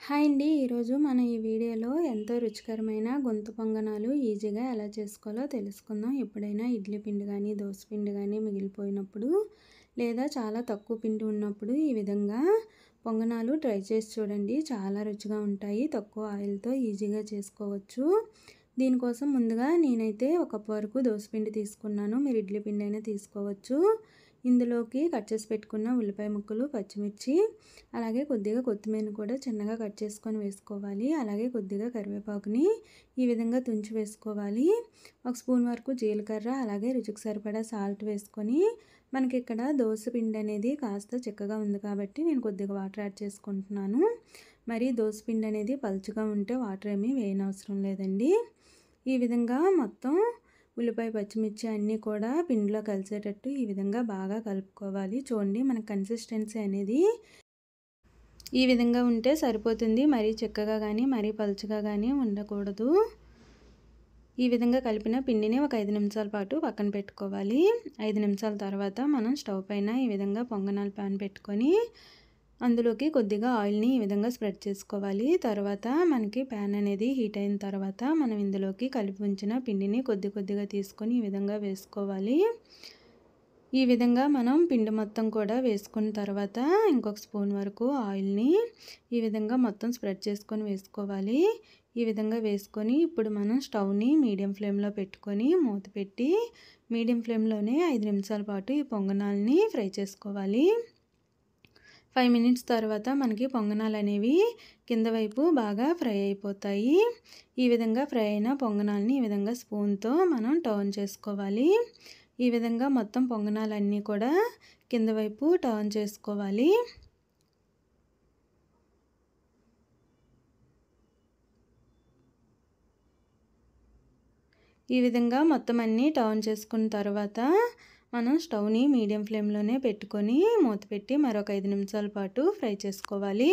Hi అండి. ఈరోజు మనం ఈ వీడియోలో ఎంతో రుచికరమైన గొంతు పొంగనాలు ఈజీగా ఎలా చేసుకోవాలో తెలుసుకుందాం. ఎప్పుడైనా ఇడ్లీ పిండి కానీ దోశ పిండి కానీ మిగిలిపోయినప్పుడు లేదా చాలా తక్కువ పిండి ఉన్నప్పుడు ఈ విధంగా పొంగనాలు ట్రై చేసి చూడండి. చాలా రుచిగా ఉంటాయి. తక్కువ ఆయిల్తో ఈజీగా చేసుకోవచ్చు. దీనికోసం ముందుగా నేనైతే ఒక కప్పు వరకు దోశ పిండి తీసుకున్నాను. మీరు ఇడ్లీ పిండి అయినా తీసుకోవచ్చు. ఇందులోకి కట్ చేసి పెట్టుకున్న ఉల్లిపాయ ముక్కలు, పచ్చిమిర్చి, అలాగే కొద్దిగా కొత్తిమీరని కూడా చిన్నగా కట్ చేసుకొని వేసుకోవాలి. అలాగే కొద్దిగా కరివేపాకుని ఈ విధంగా తుంచి వేసుకోవాలి. ఒక స్పూన్ వరకు జీలకర్ర, అలాగే రుచికి సరిపడా సాల్ట్ వేసుకొని మనకి ఇక్కడ దోశ పిండి అనేది కాస్త చిక్కగా ఉంది కాబట్టి నేను కొద్దిగా వాటర్ యాడ్ చేసుకుంటున్నాను. మరి దోశ పిండి అనేది పలుచగా ఉంటే వాటర్ ఏమీ వేయనవసరం లేదండి. ఈ విధంగా మొత్తం ఉల్లిపాయ, పచ్చిమిర్చి అన్నీ కూడా పిండిలో కలిసేటట్టు ఈ విధంగా బాగా కలుపుకోవాలి. చూడండి, మన కన్సిస్టెన్సీ అనేది ఈ విధంగా ఉంటే సరిపోతుంది. మరీ చిక్కగా కానీ మరీ పలుచగా కానీ ఉండకూడదు. ఈ విధంగా కలిపిన పిండిని ఒక 5 నిమిషాల పాటు పక్కన పెట్టుకోవాలి. 5 నిమిషాల తర్వాత మనం స్టవ్ పైన ఈ విధంగా పొంగనాల ప్యాన్ పెట్టుకొని అందులోకి కొద్దిగా ఆయిల్ని ఈ విధంగా స్ప్రెడ్ చేసుకోవాలి. తర్వాత మనకి ప్యాన్ అనేది హీట్ అయిన తర్వాత మనం ఇందులోకి కలిపి ఉంచిన పిండిని కొద్దిగా తీసుకొని ఈ విధంగా వేసుకోవాలి. ఈ విధంగా మనం పిండి మొత్తం కూడా వేసుకున్న తర్వాత ఇంకొక స్పూన్ వరకు ఆయిల్ని ఈ విధంగా మొత్తం స్ప్రెడ్ చేసుకొని వేసుకోవాలి. ఈ విధంగా వేసుకొని ఇప్పుడు మనం స్టవ్ని మీడియం ఫ్లేమ్లో పెట్టుకొని మూత పెట్టి మీడియం ఫ్లేమ్లోనే 5 నిమిషాల పాటు ఈ పొంగనాలని ఫ్రై చేసుకోవాలి. 5 మినిట్స్ తర్వాత మనకి పొంగనాలు అనేవి కింద వైపు బాగా ఫ్రై అయిపోతాయి. ఈ విధంగా ఫ్రై అయిన పొంగనాలని ఈ విధంగా స్పూన్తో మనం టర్న్ చేసుకోవాలి. ఈ విధంగా మొత్తం పొంగనాలన్నీ కూడా కింద వైపు టర్న్ చేసుకోవాలి. ఈ విధంగా మొత్తం అన్నీ టర్న్ చేసుకున్న తర్వాత మనం స్టవ్ని మీడియం ఫ్లేమ్లోనే పెట్టుకొని మూత పెట్టి మరొక 5 నిమిషాల పాటు ఫ్రై చేసుకోవాలి.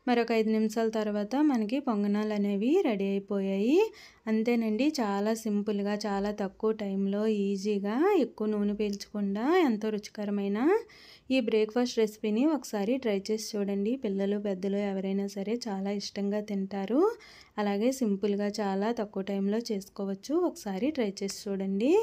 మరొక 5 నిమిషాల తర్వాత మనకి పొంగనాలు అనేవి రెడీ అయిపోయాయి. అంతేనండి, చాలా సింపుల్గా, చాలా తక్కువ టైంలో ఈజీగా, ఎక్కువ నూనె పీల్చకుండా ఎంతో రుచికరమైన ఈ బ్రేక్ఫాస్ట్ రెసిపీని ఒకసారి ట్రై చేసి చూడండి. పిల్లలు, పెద్దలు ఎవరైనా సరే చాలా ఇష్టంగా తింటారు. అలాగే సింపుల్గా చాలా తక్కువ టైంలో చేసుకోవచ్చు. ఒకసారి ట్రై చేసి చూడండి.